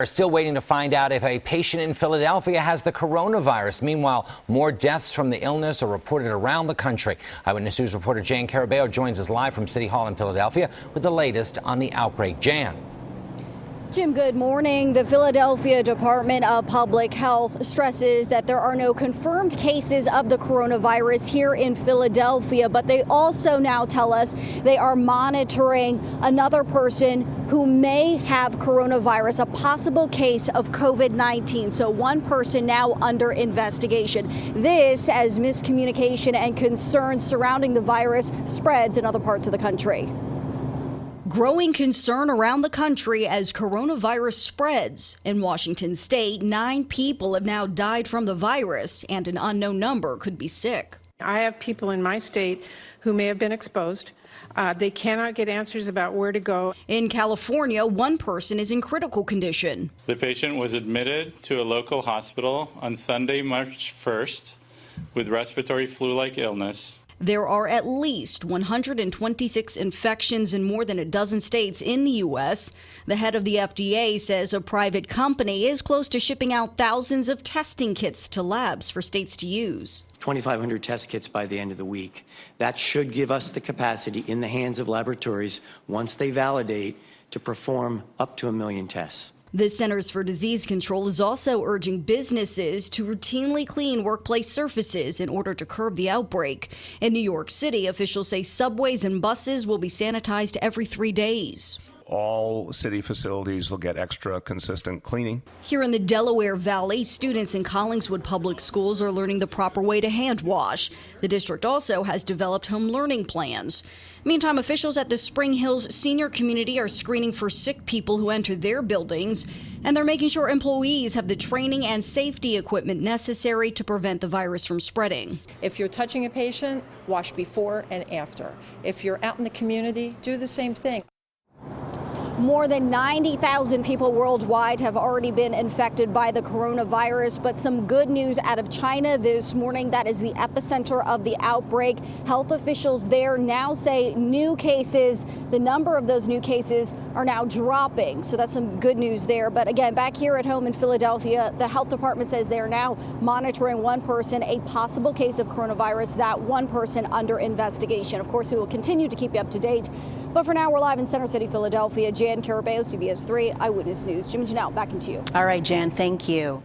We're still waiting to find out if a patient in Philadelphia has the coronavirus. Meanwhile, more deaths from the illness are reported around the country. Eyewitness News reporter Jan Carabeo joins us live from City Hall in Philadelphia with the latest on the outbreak. Jan. Jim, good morning. The Philadelphia Department of Public Health stresses that there are no confirmed cases of the coronavirus here in Philadelphia, but they also now tell us they are monitoring another person who may have coronavirus, a possible case of COVID-19. So one person now under investigation. This as miscommunication and concerns surrounding the virus spreads in other parts of the country. Growing concern around the country as coronavirus spreads. In Washington state, 9 people have now died from the virus, and an unknown number could be sick. I have people in my state who may have been exposed. They cannot get answers about where to go. In California, one person is in critical condition. The patient was admitted to a local hospital on Sunday, March 1st, with respiratory flu-like illness. There are at least 126 infections in more than a dozen states in the U.S. The head of the FDA says a private company is close to shipping out thousands of testing kits to labs for states to use. 2,500 test kits by the end of the week. That should give us the capacity in the hands of laboratories, once they validate, to perform up to 1 million tests. The Centers for Disease Control is also urging businesses to routinely clean workplace surfaces in order to curb the outbreak. In New York City, officials say subways and buses will be sanitized every 3 days. All city facilities will get extra consistent cleaning. Here in the Delaware Valley, students in Collingswood Public Schools are learning the proper way to hand wash. The district also has developed home learning plans. Meantime, officials at the Spring Hills senior community are screening for sick people who enter their buildings, and they're making sure employees have the training and safety equipment necessary to prevent the virus from spreading. If you're touching a patient, wash before and after. If you're out in the community, do the same thing. More than 90,000 people worldwide have already been infected by the coronavirus, but some good news out of China this morning. That is the epicenter of the outbreak. Health officials there now say new cases, the number of those new cases are now dropping. So that's some good news there. But again, back here at home in Philadelphia, the health department says they are now monitoring one person, a possible case of coronavirus, that one person under investigation. Of course, we will continue to keep you up to date. But for now, we're live in Center City, Philadelphia. Jan Carabeo, CBS 3 Eyewitness News. Jim and Janelle, back into you. All right, Jan, thank you.